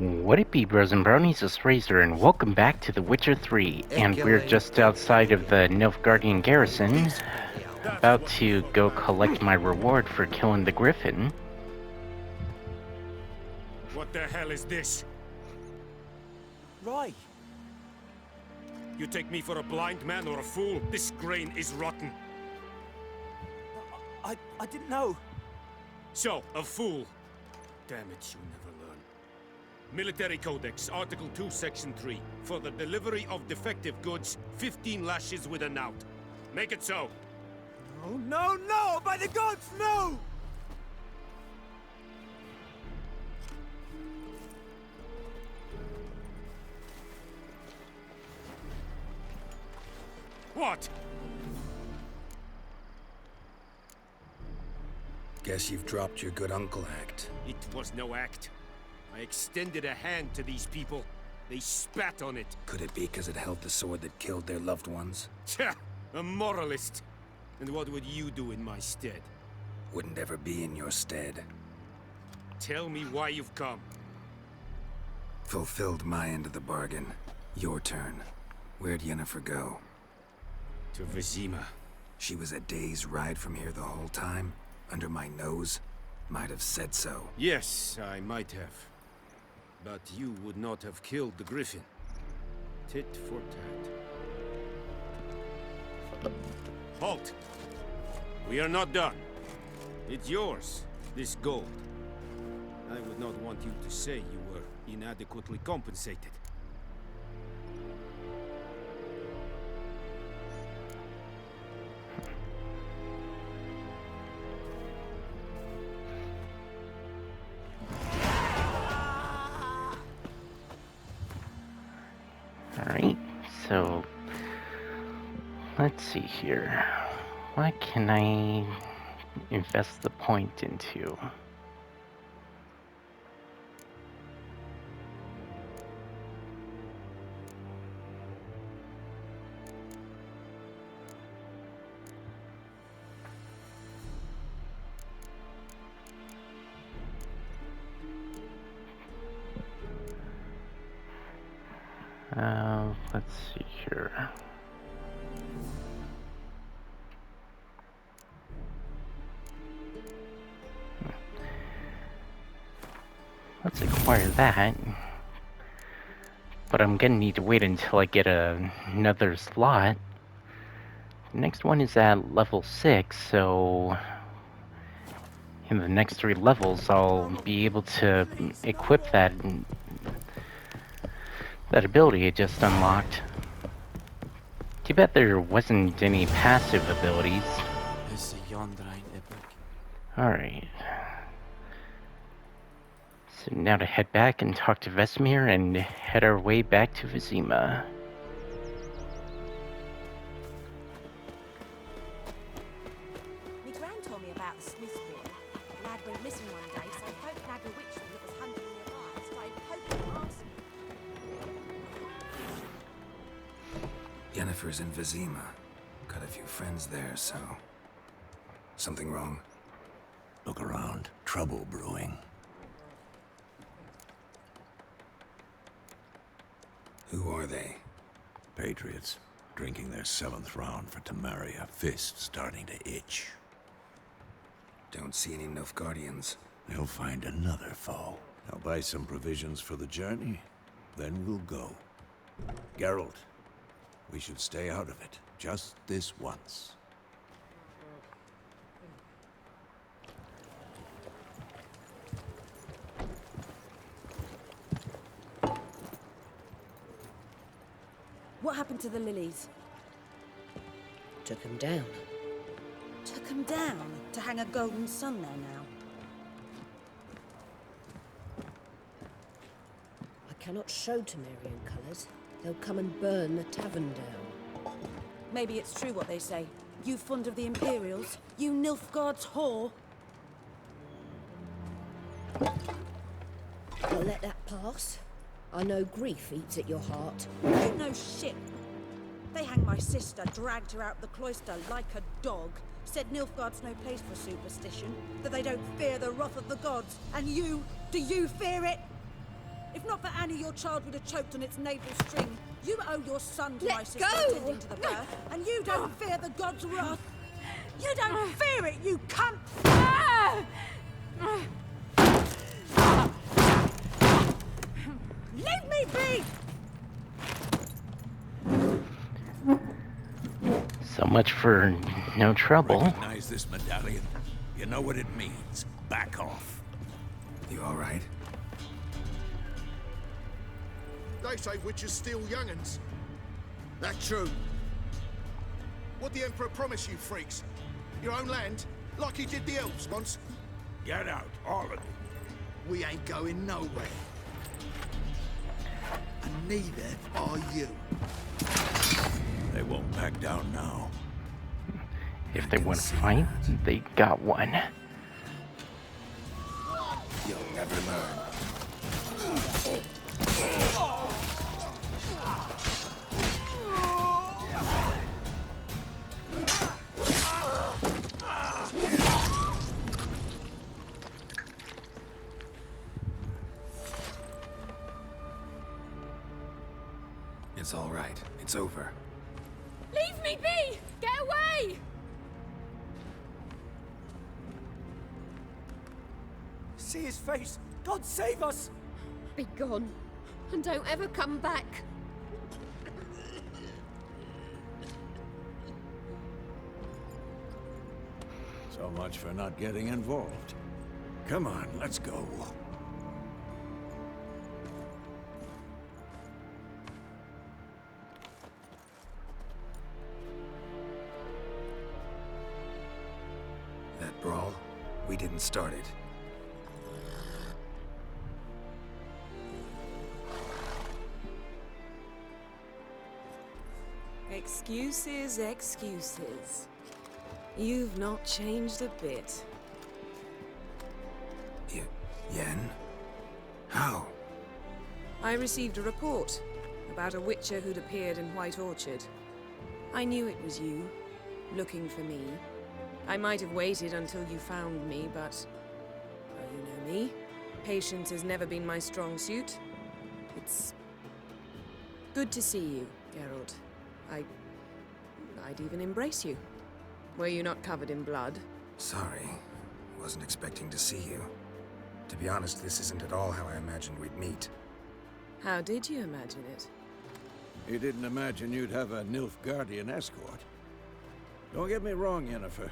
What it be, bros and brownies? It's Razor, and welcome back to The Witcher 3. And we're just outside of the Nilfgaardian garrison, about to go collect my reward for killing the griffin. What the hell is this? Right. You take me for a blind man or a fool? This grain is rotten. I didn't know. So, a fool. Damn it, you never learn. Military Codex, Article 2, Section 3. For the delivery of defective goods, 15 lashes with a knout. Make it so. Oh, no, no! By the gods, no! What? Guess you've dropped your good uncle act. It was no act. I extended a hand to these people. They spat on it. Could it be because it held the sword that killed their loved ones? Tja, a moralist. And what would you do in my stead? Wouldn't ever be in your stead. Tell me why you've come. Fulfilled my end of the bargain. Your turn. Where'd Yennefer go? To Vizima. She was a day's ride from here the whole time? Under my nose? Might have said so. Yes, I might have. But you would not have killed the griffin. Tit for tat. Halt! We are not done. It's yours, this gold. I would not want you to say you were inadequately compensated. Alright, so let's see here. What can I invest the point into? Let's see here. Let's acquire that. But I'm gonna need to wait until I get another slot. The next one is at level 6, so in the next 3 levels I'll be able to equip that ability I just unlocked. Too bad there wasn't any passive abilities. Alright. So now to head back and talk to Vesemir and head our way back to Vizima. My gran told me about the Smith's boy. Lad went missing one day, so folk nagged a witch that was hunting nearby and started poking and asking. Yennefer's in Vizima. Got a few friends there, so... Something wrong? Look around. Trouble brewing. Who are they? Patriots. Drinking their 7th round for Temeria. Fists starting to itch. Don't see any Nilfgaardians. They'll find another foe. I'll buy some provisions for the journey. Then we'll go. Geralt, we should stay out of it. Just this once. What happened to the lilies? Took him down. Took them down to hang a golden sun there now. I cannot show Temerian colours. They'll come and burn the tavern down. Maybe it's true what they say. You fond of the Imperials? You Nilfgaard's whore? I'll let that pass. I know grief eats at your heart. You know shit. They hanged my sister, dragged her out the cloister like a dog. Said Nilfgaard's no place for superstition, that they don't fear the wrath of the gods. And you, do you fear it? If not for Annie, your child would have choked on its navel string. You owe your son to Let my sister go! attending to the birth, and you don't fear the god's wrath. You don't fear it, you cunt! Leave me be! So much for no trouble. Recognize this medallion? You know what it means. Back off. You all right? They say witches steal young'uns. That true? What the Emperor promised you, freaks? Your own land? Like he did the elves once? Get out, all of you. We ain't going nowhere. And neither are you. They won't back down now. If they want to fight, they got one. You'll never learn. It's all right. It's over. Leave me be! Get away! See his face! God save us! Be gone, and don't ever come back. So much for not getting involved. Come on, let's go. That brawl, we didn't start it. Excuses, excuses. You've not changed a bit. Yen? How? I received a report about a witcher who'd appeared in White Orchard. I knew it was you, looking for me. I might have waited until you found me, but... well, you know me. Patience has never been my strong suit. It's... good to see you, Geralt. I'd even embrace you. Were you not covered in blood? Sorry. Wasn't expecting to see you. To be honest, this isn't at all how I imagined we'd meet. How did you imagine it? You didn't imagine you'd have a Nilfgaardian escort. Don't get me wrong, Yennefer.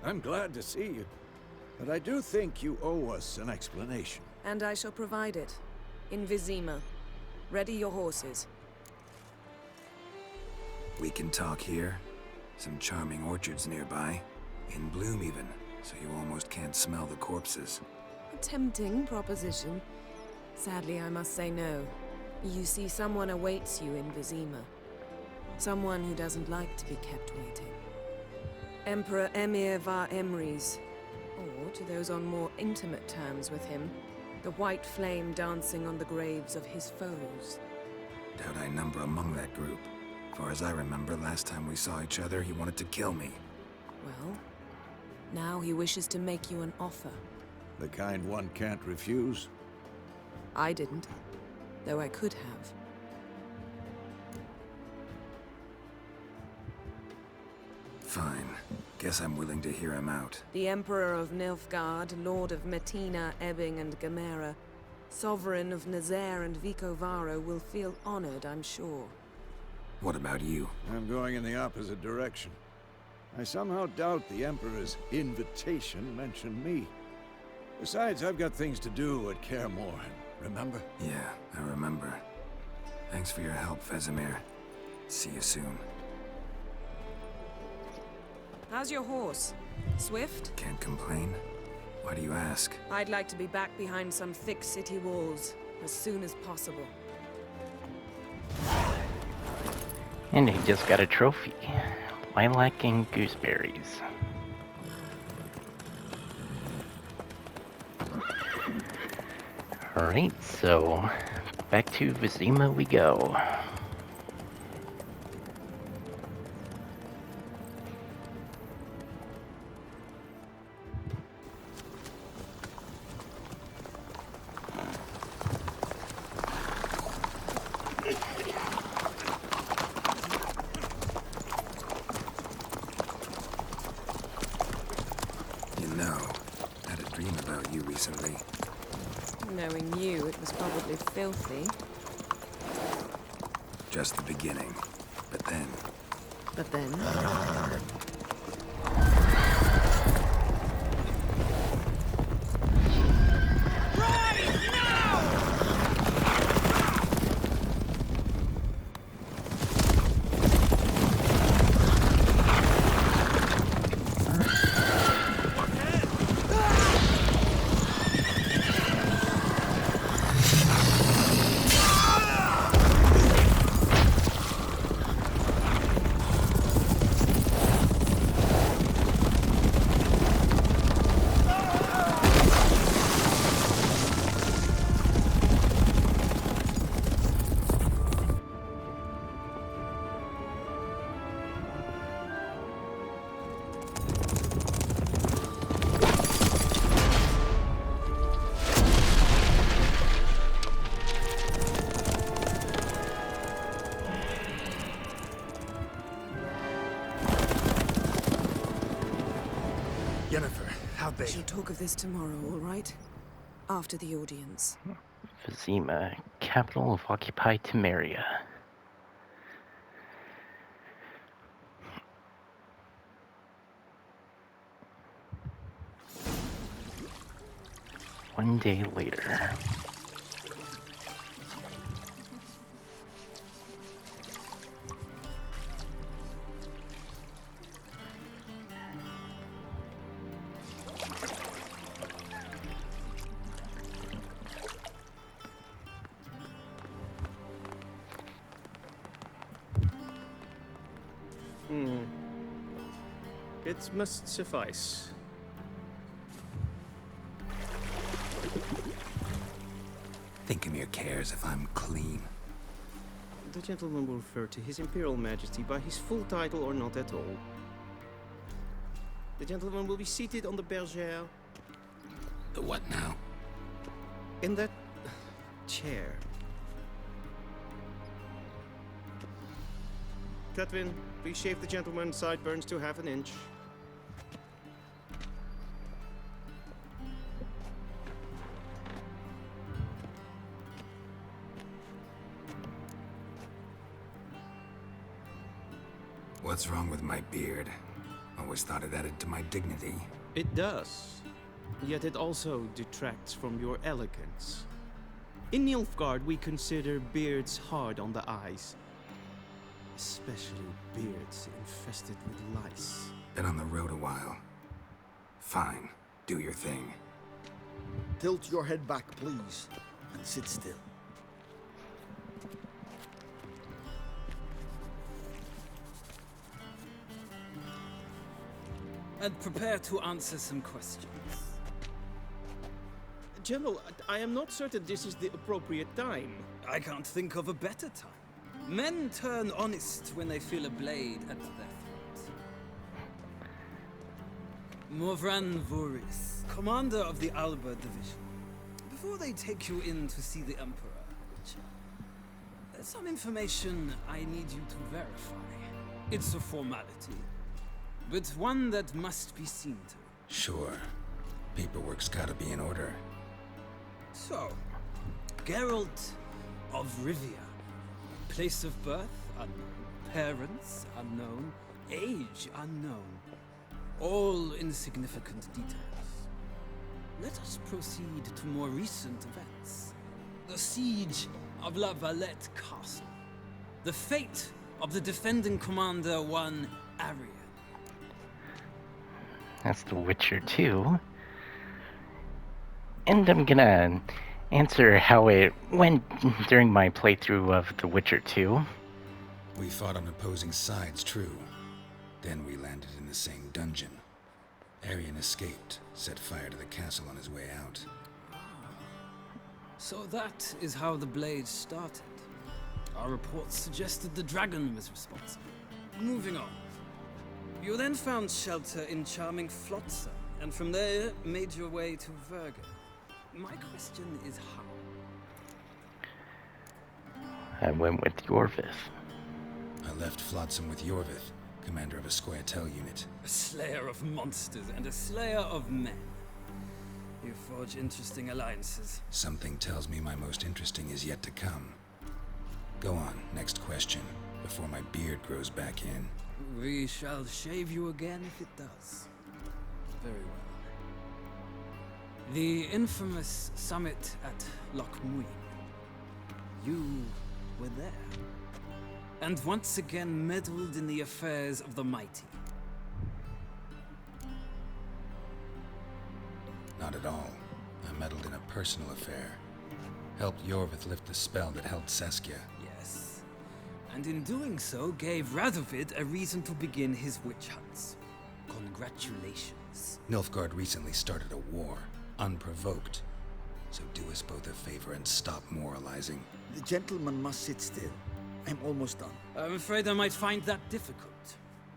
I'm glad to see you. But I do think you owe us an explanation. And I shall provide it. In Vizima. Ready your horses. We can talk here. Some charming orchards nearby. In bloom even, so you almost can't smell the corpses. A tempting proposition. Sadly, I must say no. You see, someone awaits you in Vizima. Someone who doesn't like to be kept waiting. Emperor Emir var Emrys. Or, to those on more intimate terms with him, the white flame dancing on the graves of his foes. Doubt I number among that group. Far as I remember, last time we saw each other, he wanted to kill me. Well, now he wishes to make you an offer. The kind one can't refuse. I didn't, though I could have. Fine. Guess I'm willing to hear him out. The Emperor of Nilfgaard, Lord of Metina, Ebbing, and Gamera, Sovereign of Nazaire and Vicovaro will feel honored, I'm sure. What about you? I'm going in the opposite direction. I somehow doubt the Emperor's invitation mentioned me. Besides, I've got things to do at Kaer Morhen, remember? Yeah, I remember. Thanks for your help, Vesemir. See you soon. How's your horse? Swift? Can't complain. Why do you ask? I'd like to be back behind some thick city walls as soon as possible. And he just got a trophy. Lilac and gooseberries. Alright, so back to Vizima we go. didn't know. Had a dream about you recently. Knowing you, it was probably filthy. Just the beginning. But then... But then... Yennefer, how'd they... We shall talk of this tomorrow, all right? After the audience. Vizima, capital of occupied Temeria. One day later. It must suffice. Thinkamir cares if I'm clean. The gentleman will refer to His Imperial Majesty by his full title or not at all. The gentleman will be seated on the bergère. The what now? In that chair. Cutwin, please shave the gentleman's sideburns to half an inch. What's wrong with my beard? Always thought it added to my dignity. It does. Yet it also detracts from your elegance. In Nilfgaard, we consider beards hard on the eyes. Especially beards infested with lice. Been on the road a while. Fine. Do your thing. Tilt your head back, please, and sit still. And prepare to answer some questions. General, I am not certain this is the appropriate time. I can't think of a better time. Men turn honest when they feel a blade at their throat. Morvran Voris, commander of the Alba Division. Before they take you in to see the Emperor, there's some information I need you to verify. It's a formality, but one that must be seen to. Sure. Paperwork's gotta be in order. So, Geralt of Rivia. Place of birth unknown. Parents unknown. Age unknown. All insignificant details. Let us proceed to more recent events. The siege of La Valette Castle. The fate of the defending commander, one Arian. That's The Witcher 2. And I'm gonna answer how it went during my playthrough of The Witcher 2. We fought on opposing sides, true. Then we landed in the same dungeon. Arian escaped, set fire to the castle on his way out. So that is how the blade started. Our reports suggested the dragon was responsible. Moving on. You then found shelter in charming Flotsam, and from there made your way to Vergen. My question is how? I went with Yorvith. I left Flotsam with Yorvith. commander of a Squaretel unit. A slayer of monsters and a slayer of men. You forge interesting alliances. Something tells me my most interesting is yet to come. Go on, next question, before my beard grows back in. We shall shave you again if it does. Very well. The infamous summit at Loch Muin. You were there. And once again meddled in the affairs of the mighty. Not at all. I meddled in a personal affair. Helped Yorvith lift the spell that held Saskia. Yes. And in doing so, gave Radovid a reason to begin his witch hunts. Congratulations. Nilfgaard recently started a war, unprovoked. So do us both a favor and stop moralizing. The gentleman must sit still. I'm almost done. I'm afraid I might find that difficult.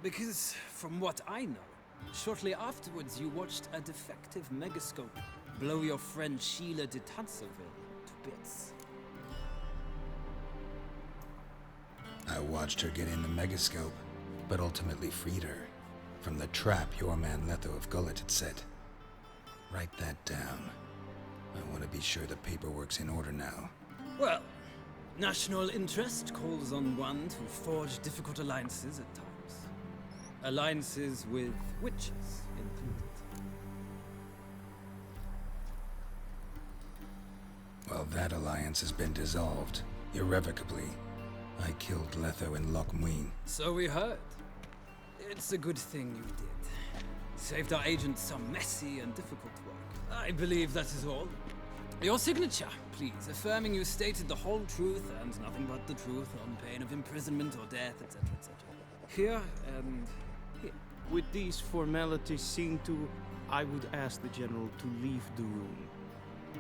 Because, from what I know, shortly afterwards you watched a defective megascope blow your friend Sheila de Tanserville to bits. I watched her get in the megascope, but ultimately freed her from the trap your man Letho of Gullet had set. Write that down. I want to be sure the paperwork's in order now. Well, national interest calls on one to forge difficult alliances at times. Alliances with witches included. Well, that alliance has been dissolved, irrevocably. I killed Letho in Loch Muin. So we heard. It's a good thing you did. Saved our agent some messy and difficult work. I believe that is all. Your signature, please, affirming you stated the whole truth and nothing but the truth on pain of imprisonment or death, etc., etc. Here and here. With these formalities seen to, I would ask the General to leave the room.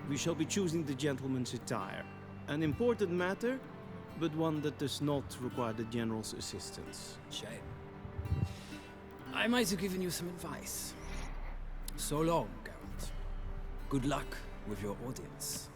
We shall be choosing the gentleman's attire. An important matter, but one that does not require the General's assistance. Shame. I might have given you some advice. So long, Geralt. Good luck with your audience.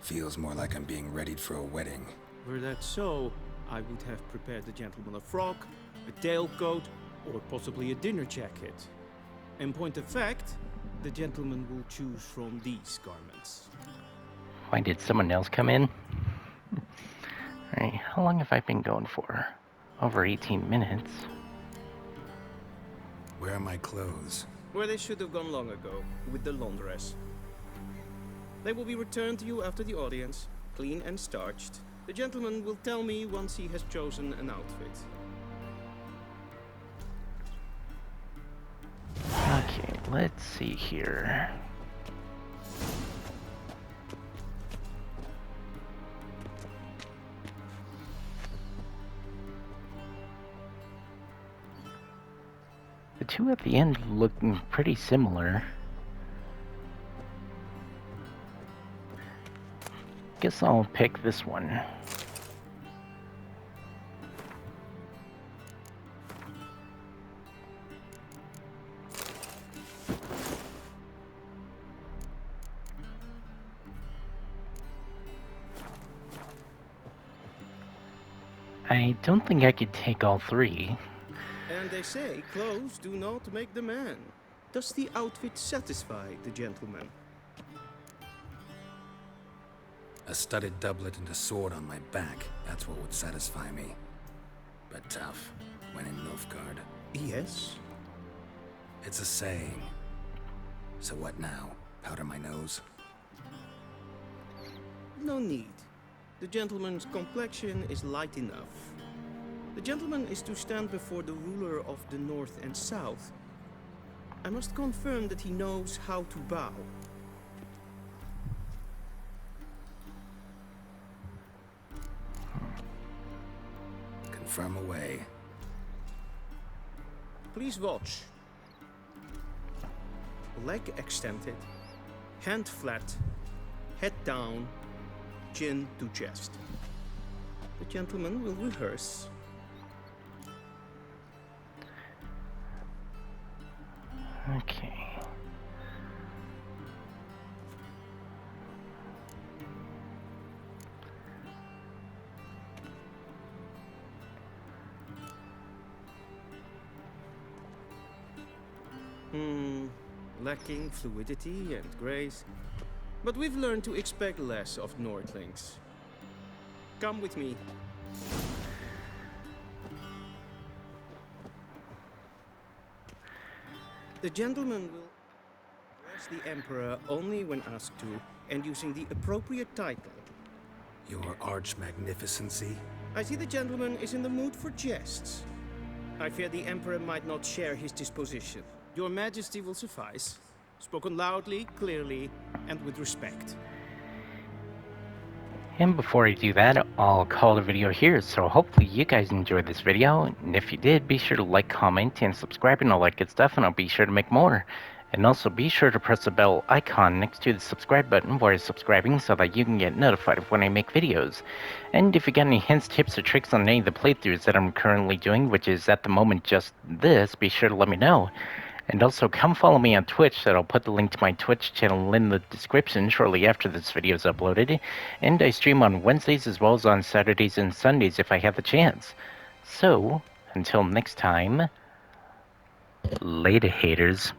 Feels more like I'm being readied for a wedding. Were that so, I would have prepared the gentleman a frock, a tailcoat, or possibly a dinner jacket. In point of fact, the gentleman will choose from these garments. Why did someone else come in? Alright, how long have I been going for? Over 18 minutes. Where are my clothes? Where they should have gone long ago, with the laundress. They will be returned to you after the audience, clean and starched. The gentleman will tell me once he has chosen an outfit. Okay, let's see here. The two at the end look pretty similar. Guess I'll pick this one. I don't think I could take all three. And they say clothes do not make the man. Does the outfit satisfy the gentleman? A studded doublet and a sword on my back, that's what would satisfy me. But tough, when in Nilfgaard. Yes. It's a saying. So what now? Powder my nose? No need. The gentleman's complexion is light enough. The gentleman is to stand before the ruler of the North and South. I must confirm that he knows how to bow. Confirm away. Please watch. Leg extended, hand flat, head down, chin to chest. The gentleman will rehearse. Okay. Lacking fluidity and grace. But we've learned to expect less of Nordlings. Come with me. The gentleman will address the Emperor only when asked to, and using the appropriate title. Your Arch-Magnificency? I see the gentleman is in the mood for jests. I fear the Emperor might not share his disposition. Your Majesty will suffice. Spoken loudly, clearly, and with respect. And before I do that, I'll call the video here, so hopefully you guys enjoyed this video, and if you did, be sure to like, comment, and subscribe and all that good stuff, and I'll be sure to make more. And also be sure to press the bell icon next to the subscribe button while you're subscribing so that you can get notified of when I make videos. And if you got any hints, tips, or tricks on any of the playthroughs that I'm currently doing, which is at the moment just this, be sure to let me know. And also, come follow me on Twitch, that I'll put the link to my Twitch channel in the description shortly after this video is uploaded. And I stream on Wednesdays as well as on Saturdays and Sundays if I have the chance. So, until next time, later haters.